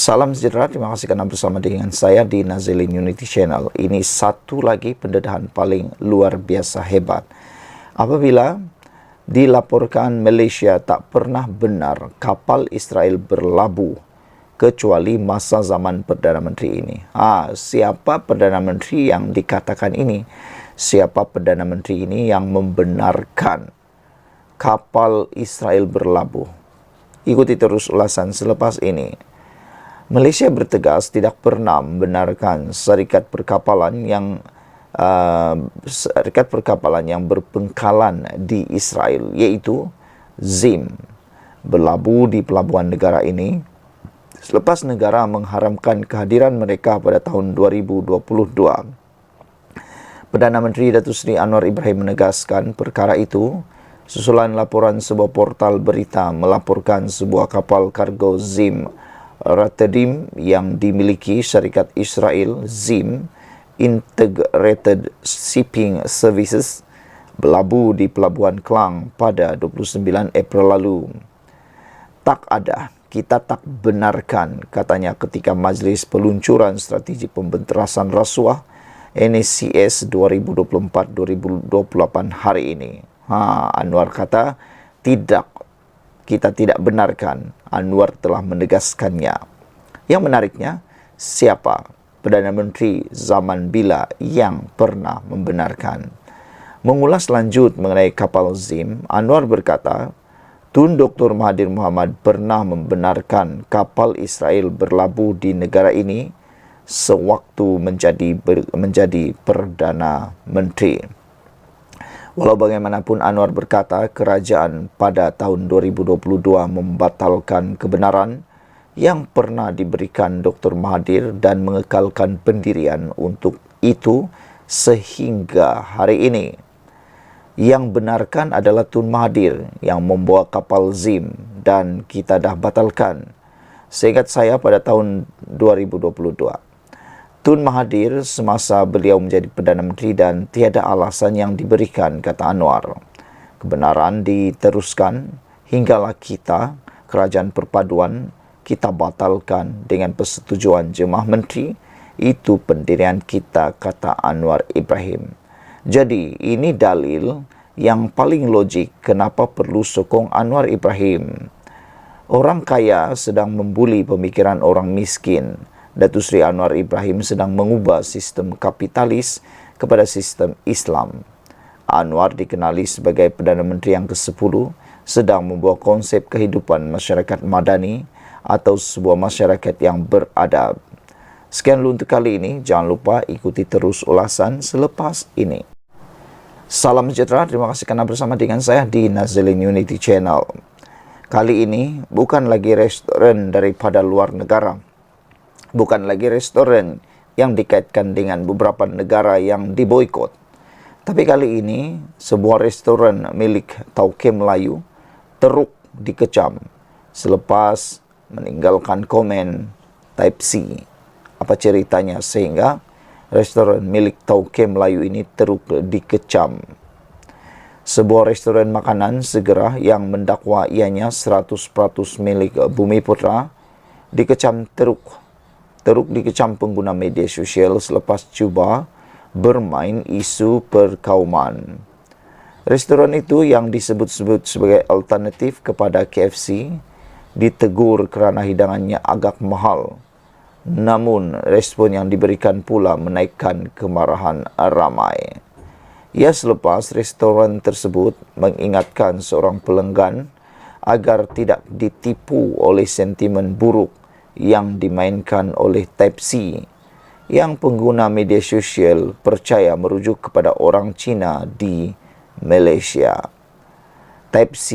Salam sejahtera, terima kasih karena bersama dengan saya di Nazilin Unity Channel. Ini satu lagi pendedahan paling luar biasa hebat. Apabila dilaporkan Malaysia tak pernah benar kapal Israel berlabuh kecuali masa zaman Perdana Menteri ini. Siapa Perdana Menteri yang dikatakan ini? Siapa Perdana Menteri ini yang membenarkan kapal Israel berlabuh? Ikuti terus ulasan selepas ini. Malaysia bertegas tidak pernah membenarkan syarikat perkapalan yang berpengkalan di Israel, yaitu ZIM, berlabuh di pelabuhan negara ini selepas negara mengharamkan kehadiran mereka pada tahun 2022. Perdana Menteri Datuk Seri Anwar Ibrahim menegaskan perkara itu susulan laporan sebuah portal berita melaporkan sebuah kapal kargo ZIM Rotterdam yang dimiliki syarikat Israel ZIM Integrated Shipping Services berlabuh di Pelabuhan Klang pada 29 April lalu. Kita tak benarkan, katanya ketika Majlis Peluncuran Strategi Pembenterasan Rasuah NSCS 2024-2028 hari ini. Anwar kata kita tidak benarkan. Anwar telah menegaskannya. Yang menariknya, siapa Perdana Menteri zaman bila yang pernah membenarkan? Mengulas lanjut mengenai kapal ZIM, Anwar berkata, Tun Dr. Mahathir Mohamad pernah membenarkan kapal Israel berlabuh di negara ini sewaktu menjadi Perdana Menteri. Walau bagaimanapun, Anwar berkata kerajaan pada tahun 2022 membatalkan kebenaran yang pernah diberikan Dr. Mahathir dan mengekalkan pendirian untuk itu sehingga hari ini. Yang benarkan adalah Tun Mahathir yang membawa kapal ZIM dan kita dah batalkan. Seingat saya pada tahun 2022. Tun Mahathir semasa beliau menjadi Perdana Menteri dan tiada alasan yang diberikan, kata Anwar. Kebenaran diteruskan hinggalah kita, Kerajaan Perpaduan, kita batalkan dengan persetujuan Jemaah Menteri. Itu pendirian kita, kata Anwar Ibrahim. Jadi ini dalil yang paling logik kenapa perlu sokong Anwar Ibrahim. Orang kaya sedang membuli pemikiran orang miskin. Datuk Seri Anwar Ibrahim sedang mengubah sistem kapitalis kepada sistem Islam. Anwar dikenali sebagai Perdana Menteri yang ke-10 sedang membawa konsep kehidupan masyarakat madani atau sebuah masyarakat yang beradab. Sekian dulu untuk kali ini. Jangan lupa ikuti terus ulasan selepas ini. Salam sejahtera, terima kasih karena bersama dengan saya di Nazilin Unity Channel. Kali ini bukan lagi restoran daripada luar negara. Bukan lagi restoran yang dikaitkan dengan beberapa negara yang diboikot. Tapi kali ini sebuah restoran milik Tauke Melayu teruk dikecam selepas meninggalkan komen Type C. Apa ceritanya sehingga restoran milik Tauke Melayu ini teruk dikecam? Sebuah restoran makanan segera yang mendakwa ianya 100% milik Bumiputra dikecam teruk dikecam pengguna media sosial selepas cuba bermain isu perkauman. Restoran itu yang disebut-sebut sebagai alternatif kepada KFC ditegur kerana hidangannya agak mahal. Namun, respon yang diberikan pula menaikkan kemarahan ramai. Ia selepas restoran tersebut mengingatkan seorang pelanggan agar tidak ditipu oleh sentimen buruk yang dimainkan oleh Type C yang pengguna media sosial percaya merujuk kepada orang Cina di Malaysia. Type C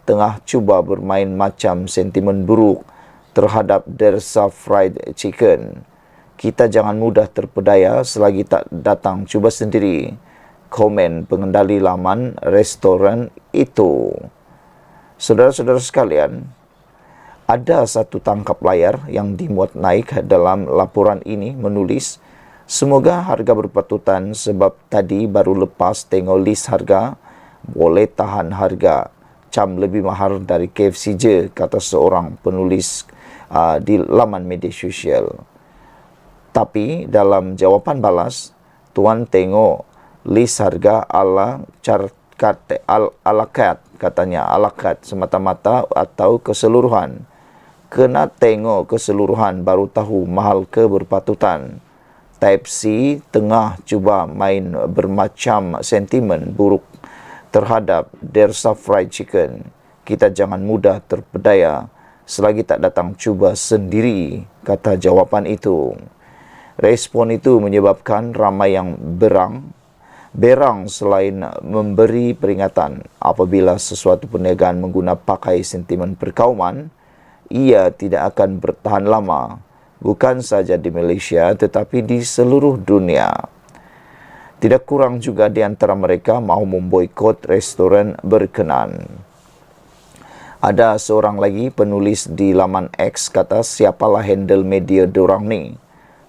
tengah cuba bermain macam sentimen buruk terhadap Dersa Fried Chicken. Kita jangan mudah terpedaya selagi tak datang cuba sendiri, komen pengendali laman restoran itu. Saudara-saudara sekalian, ada satu tangkap layar yang dimuat naik dalam laporan ini menulis, semoga harga berpatutan sebab tadi baru lepas tengok list harga, boleh tahan harga. Cam lebih mahal dari KFC je, kata seorang penulis di laman media sosial. Tapi dalam jawapan balas, Tuan tengok list harga ala carte katanya, alakat semata-mata atau keseluruhan. Kena tengok keseluruhan baru tahu mahal ke berpatutan. Type C tengah cuba main bermacam sentimen buruk terhadap Dersa Fried Chicken. Kita jangan mudah terpedaya selagi tak datang cuba sendiri, kata jawapan itu. Respon itu menyebabkan ramai yang berang selain memberi peringatan apabila sesuatu perniagaan menggunakan pakai sentimen perkauman, ia tidak akan bertahan lama, bukan saja di Malaysia tetapi di seluruh dunia. Tidak kurang juga di antara mereka mahu memboikot restoran berkenan. Ada seorang lagi penulis di laman X kata, siapalah handle media dorang ni?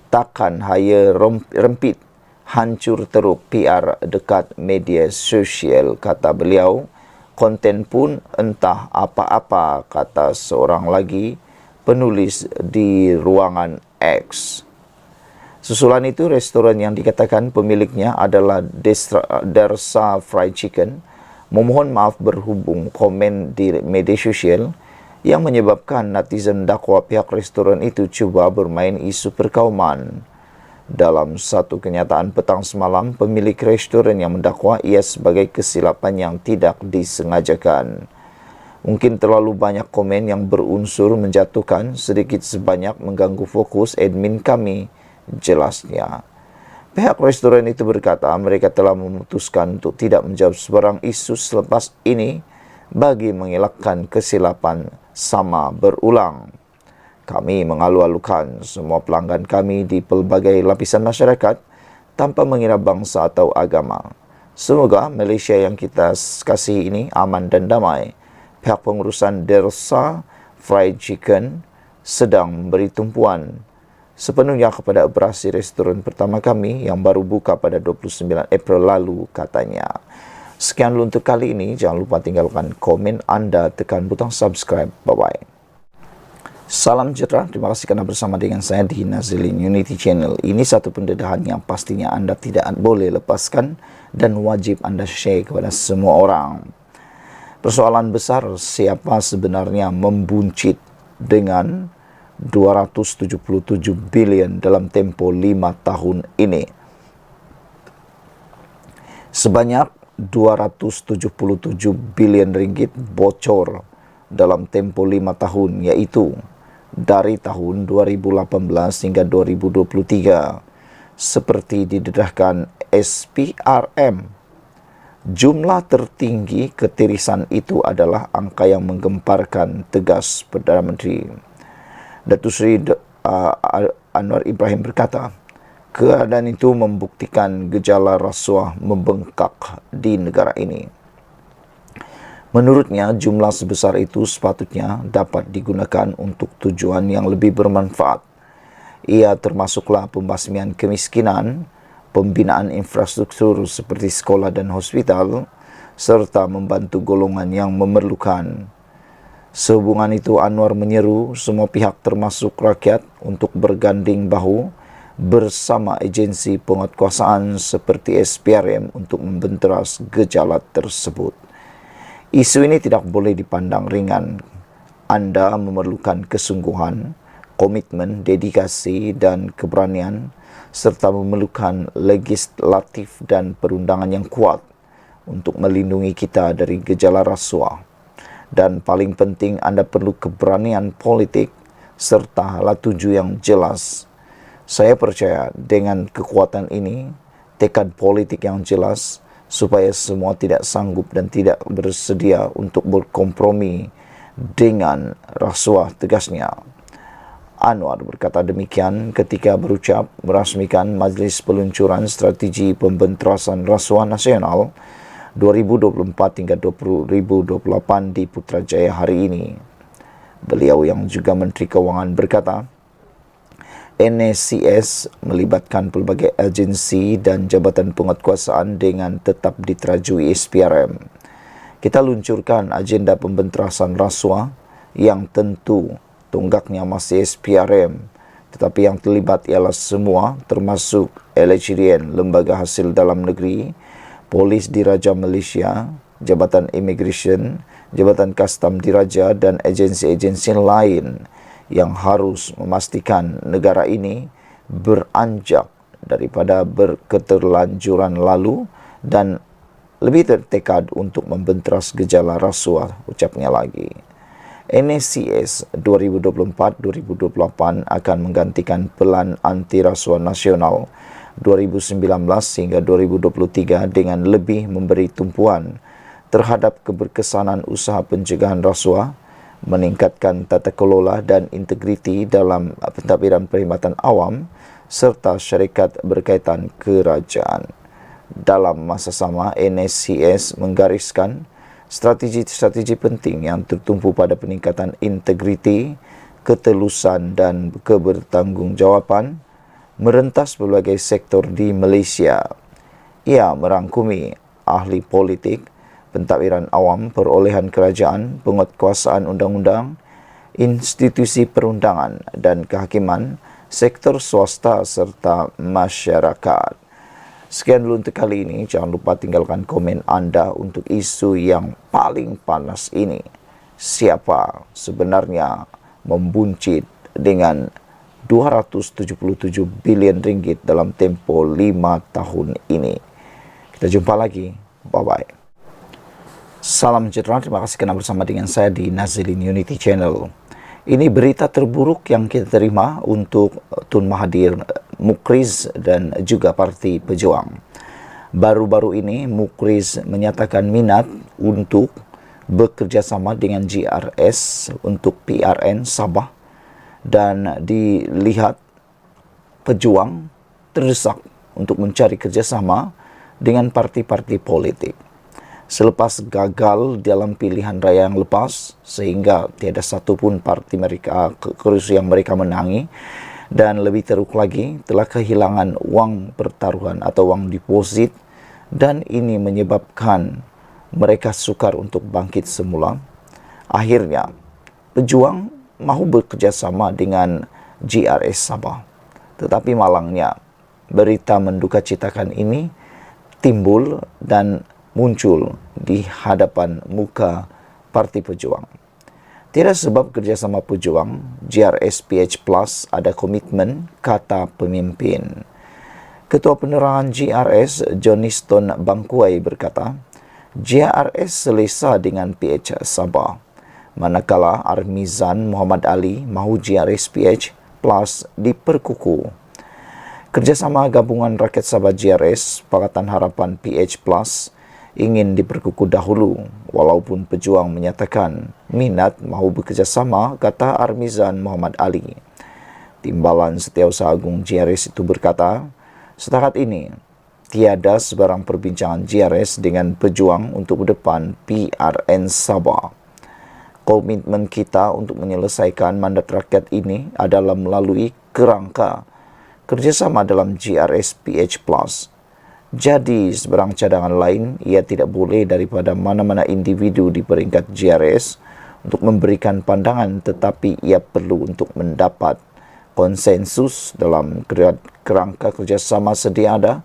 Takkan haya rempit, hancur teruk PR dekat media sosial, kata beliau. Konten pun entah apa-apa, kata seorang lagi penulis di ruangan X. Susulan itu, restoran yang dikatakan pemiliknya adalah Dersa Fried Chicken memohon maaf berhubung komen di media sosial yang menyebabkan netizen dakwa pihak restoran itu cuba bermain isu perkauman. Dalam satu kenyataan petang semalam, pemilik restoran yang mendakwa ia sebagai kesilapan yang tidak disengajakan. Mungkin terlalu banyak komen yang berunsur menjatuhkan, sedikit sebanyak mengganggu fokus admin kami, jelasnya. Pihak restoran itu berkata mereka telah memutuskan untuk tidak menjawab sebarang isu selepas ini bagi mengelakkan kesilapan sama berulang. Kami mengalu-alukan semua pelanggan kami di pelbagai lapisan masyarakat tanpa mengira bangsa atau agama. Semoga Malaysia yang kita kasihi ini aman dan damai. Pihak pengurusan Dersa Fried Chicken sedang memberi tumpuan sepenuhnya kepada operasi restoran pertama kami yang baru buka pada 29 April lalu, katanya. Sekian dulu untuk kali ini. Jangan lupa tinggalkan komen anda, tekan butang subscribe. Bye-bye. Salam sejahtera. Terima kasih kerana bersama dengan saya di Nazilin Unity Channel. Ini satu pendedahan yang pastinya anda tidak boleh lepaskan dan wajib anda share kepada semua orang. Persoalan besar, siapa sebenarnya membuncit dengan 277 bilion dalam tempoh 5 tahun ini. Sebanyak 277 bilion ringgit bocor dalam tempoh 5 tahun, iaitu dari tahun 2018 hingga 2023. Seperti didedahkan SPRM, jumlah tertinggi ketirisan itu adalah angka yang menggemparkan, tegas Perdana Menteri. Datuk Seri Anwar Ibrahim berkata, keadaan itu membuktikan gejala rasuah membengkak di negara ini. Menurutnya, jumlah sebesar itu sepatutnya dapat digunakan untuk tujuan yang lebih bermanfaat. Ia termasuklah pembasmian kemiskinan, pembinaan infrastruktur seperti sekolah dan hospital, serta membantu golongan yang memerlukan. Sehubungan itu, Anwar menyeru semua pihak termasuk rakyat untuk berganding bahu bersama agensi penguatkuasaan seperti SPRM untuk membenteras gejala tersebut. Isu ini tidak boleh dipandang ringan. Anda memerlukan kesungguhan, komitmen, dedikasi dan keberanian serta memerlukan legislatif dan perundangan yang kuat untuk melindungi kita dari gejala rasuah. Dan paling penting, anda perlu keberanian politik serta hala tuju yang jelas. Saya percaya dengan kekuatan ini, tekad politik yang jelas, supaya semua tidak sanggup dan tidak bersedia untuk berkompromi dengan rasuah, tegasnya. Anwar berkata demikian ketika berucap merasmikan Majlis Peluncuran Strategi Pembenterasan Rasuah Nasional 2024 hingga 2028 di Putrajaya hari ini. Beliau yang juga Menteri Kewangan berkata, NSCS melibatkan pelbagai agensi dan jabatan penguatkuasaan dengan tetap diterajui SPRM. Kita luncurkan agenda pembenterasan rasuah yang tentu tonggaknya masih SPRM, tetapi yang terlibat ialah semua, termasuk LHDN, Lembaga Hasil Dalam Negeri, Polis Diraja Malaysia, Jabatan Immigration, Jabatan Kastam Diraja dan agensi-agensi lain yang harus memastikan negara ini beranjak daripada berketerlanjuran lalu dan lebih tertekad untuk membenteras gejala rasuah, ucapnya lagi. NSCS 2024-2028 akan menggantikan Pelan Anti Rasuah Nasional 2019 hingga 2023 dengan lebih memberi tumpuan terhadap keberkesanan usaha pencegahan rasuah, meningkatkan tata kelola dan integriti dalam pentadbiran perkhidmatan awam serta syarikat berkaitan kerajaan. Dalam masa sama, NSCS menggariskan strategi-strategi penting yang tertumpu pada peningkatan integriti, ketelusan dan kebertanggungjawaban merentas berbagai sektor di Malaysia. Ia merangkumi ahli politik, pentadbiran awam, perolehan kerajaan, penguatkuasaan undang-undang, institusi perundangan dan kehakiman, sektor swasta serta masyarakat. Sekian dulu untuk kali ini. Jangan lupa tinggalkan komen anda untuk isu yang paling panas ini. Siapa sebenarnya membuncit dengan 277 bilion ringgit dalam tempoh 5 tahun ini? Kita jumpa lagi. Bye-bye. Salam sejahtera. Terima kasih kerana bersama dengan saya di Nazilin Unity Channel. Ini berita terburuk yang kita terima untuk Tun Mahathir, Mukriz dan juga Parti Pejuang. Baru-baru ini Mukriz menyatakan minat untuk bekerjasama dengan GRS untuk PRN Sabah dan dilihat Pejuang terdesak untuk mencari kerjasama dengan parti-parti politik. Selepas gagal dalam pilihan raya yang lepas, sehingga tiada satu pun parti mereka kerusi yang mereka menangi, dan lebih teruk lagi telah kehilangan wang pertaruhan atau wang deposit, dan ini menyebabkan mereka sukar untuk bangkit semula. Akhirnya, Pejuang mahu bekerjasama dengan GRS Sabah. Tetapi malangnya, berita mendukacitakan ini timbul dan muncul di hadapan muka Parti Pejuang. Tiada sebab kerjasama Pejuang, GRS PH Plus ada komitmen, kata pemimpin. Ketua Penerangan GRS, Johnston Bangkuai berkata, GRS selesa dengan PH Sabah, manakala Armizan Muhammad Ali mahu GRS PH Plus diperkukuh. Kerjasama Gabungan Rakyat Sabah GRS, Pakatan Harapan PH Plus, ingin diperkukuh dahulu, walaupun Pejuang menyatakan minat mahu bekerjasama, kata Armizan Muhammad Ali. Timbalan Setiausaha Agung GRS itu berkata, setakat ini, tiada sebarang perbincangan GRS dengan Pejuang untuk berdepan PRN Sabah. Komitmen kita untuk menyelesaikan mandat rakyat ini adalah melalui kerangka kerjasama dalam GRS PH Plus. Jadi, sebarang cadangan lain, ia tidak boleh daripada mana-mana individu di peringkat GRS untuk memberikan pandangan, tetapi ia perlu untuk mendapat konsensus dalam kerangka kerjasama sedia ada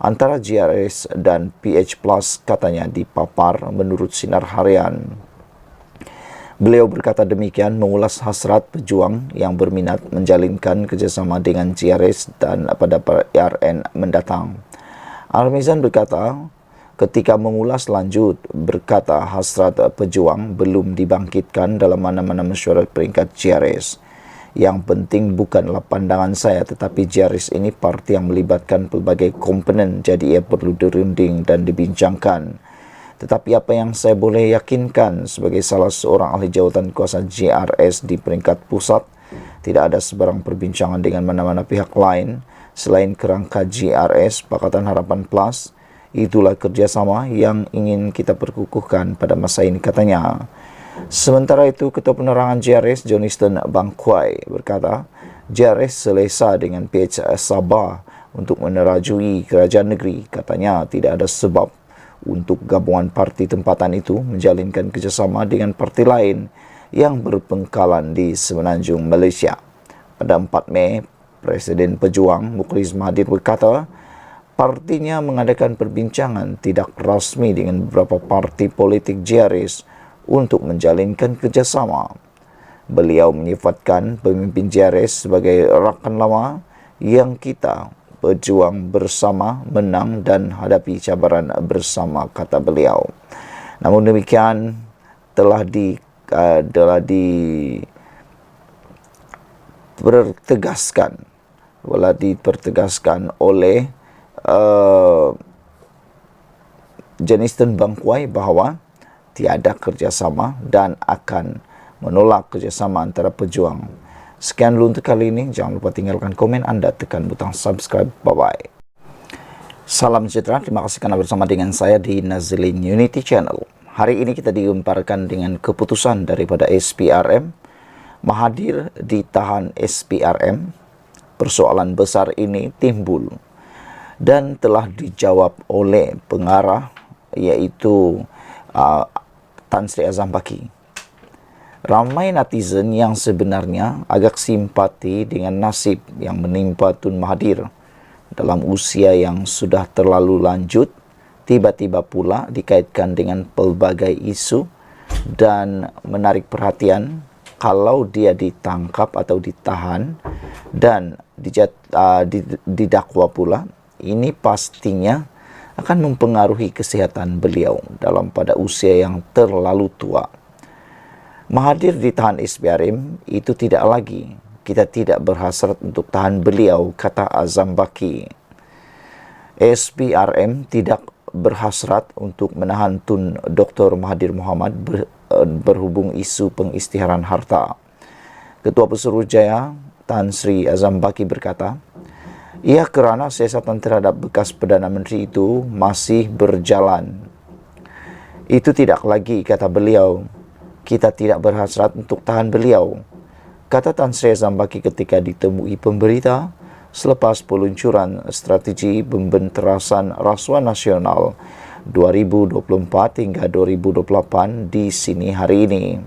antara GRS dan PH Plus, katanya dipapar menurut Sinar Harian. Beliau berkata demikian mengulas hasrat Pejuang yang berminat menjalinkan kerjasama dengan GRS dan pada PRN mendatang. Armizan berkata, ketika mengulas lanjut, berkata hasrat Pejuang belum dibangkitkan dalam mana-mana mesyuarat peringkat GRS. Yang penting bukanlah pandangan saya, tetapi GRS ini parti yang melibatkan pelbagai komponen, jadi ia perlu dirunding dan dibincangkan. Tetapi apa yang saya boleh yakinkan sebagai salah seorang ahli jawatan kuasa GRS di peringkat pusat, tidak ada sebarang perbincangan dengan mana-mana pihak lain selain kerangka GRS Pakatan Harapan Plus. Itulah kerjasama yang ingin kita perkukuhkan pada masa ini, katanya. Sementara itu, Ketua Penerangan GRS Johnston Bangkuai berkata, GRS selesa dengan PH Sabah untuk menerajui kerajaan negeri. Katanya tidak ada sebab untuk gabungan parti tempatan itu menjalinkan kerjasama dengan parti lain yang berpengkalan di Semenanjung, Malaysia. Pada 4 Mei, Presiden Pejuang Mukhlis Mahathir berkata, partinya mengadakan perbincangan tidak rasmi dengan beberapa parti politik JRS untuk menjalinkan kerjasama. Beliau menyifatkan pemimpin JRS sebagai rakan lama yang kita berjuang bersama, menang dan hadapi cabaran bersama, kata beliau. Namun demikian, telah dipertegaskan oleh Jeniston Bangkwai bahawa tiada kerjasama dan akan menolak kerjasama antara pejuang. Sekian dulu untuk kali ini. Jangan lupa tinggalkan komen anda, tekan butang subscribe. Bye-bye. Salam sejahtera, terima kasih karena bersama dengan saya di Nazlin Unity Channel. Hari ini kita digemparkan dengan keputusan daripada SPRM. Mahathir ditahan SPRM. Persoalan besar ini timbul dan telah dijawab oleh pengarah, iaitu Tan Sri Azhambaki. Ramai netizen yang sebenarnya agak simpati dengan nasib yang menimpa Tun Mahathir dalam usia yang sudah terlalu lanjut, tiba-tiba pula dikaitkan dengan pelbagai isu dan menarik perhatian kalau dia ditangkap atau ditahan dan didakwa pula. Ini pastinya akan mempengaruhi kesehatan beliau dalam pada usia yang terlalu tua. Mahathir ditahan SPRM itu tidak lagi. Kita tidak berhasrat untuk tahan beliau, kata Azhambaki. SPRM tidak berhasrat untuk menahan Tun Dr. Mahathir Mohamad berhubung isu pengisytiharan harta. Ketua Pesuruhjaya Tan Sri Azhambaki berkata, ia kerana siasatan terhadap bekas Perdana Menteri itu masih berjalan. Itu tidak lagi, kata beliau. Kita tidak berhasrat untuk tahan beliau, kata Tan Sri Azhambaki ketika ditemui pemberita selepas peluncuran strategi pembenterasan rasuah nasional 2024 hingga 2028 di sini hari ini.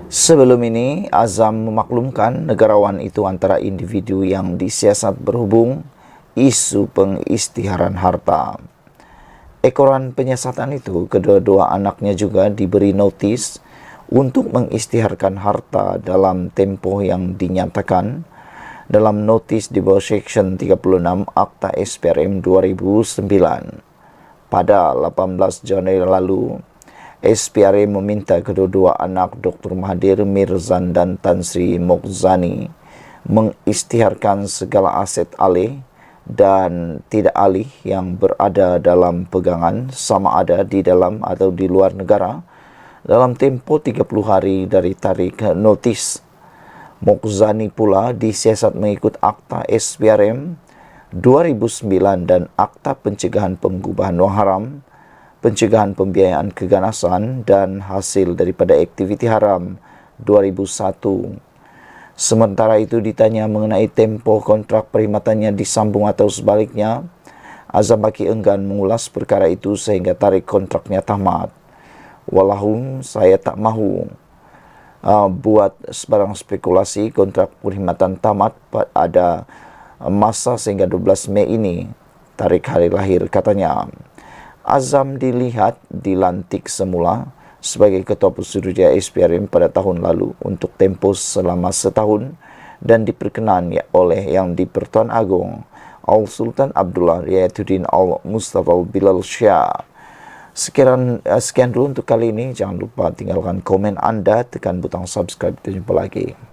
Sebelum ini, Azam memaklumkan negarawan itu antara individu yang disiasat berhubung isu pengisytiharan harta. Ekoran penyiasatan itu, kedua-dua anaknya juga diberi notis untuk mengisytiharkan harta dalam tempoh yang dinyatakan dalam notis di bawah Seksyen 36 Akta SPRM 2009. Pada 18 Januari lalu, SPRM meminta kedua-dua anak Dr. Mahathir Mirzan dan Tan Sri Mokzani mengisytiharkan segala aset alih dan tidak alih yang berada dalam pegangan sama ada di dalam atau di luar negara dalam tempoh 30 hari dari tarikh notis. Mokzani pula disiasat mengikut Akta SPRM 2009 dan Akta Pencegahan Pengubahan Wang Haram, Pencegahan Pembiayaan Keganasan dan Hasil daripada Aktiviti Haram 2001. Sementara itu ditanya mengenai tempoh kontrak perkhidmatannya disambung atau sebaliknya, Azhambaki enggan mengulas perkara itu sehingga tarikh kontraknya tamat. Walahum, saya tak mahu buat sebarang spekulasi. Kontrak perkhidmatan tamat pada masa sehingga 12 Mei ini, tarikh hari lahir, katanya. Azam dilihat dilantik semula sebagai Ketua Pesuruhjaya SPRM pada tahun lalu untuk tempoh selama setahun dan diperkenan oleh Yang di-Pertuan Agong Al-Sultan Abdullah Riayatuddin Al-Mustafa Bilal Shah. Sekian dulu untuk kali ini. Jangan lupa tinggalkan komen anda, tekan butang subscribe. Kita jumpa lagi.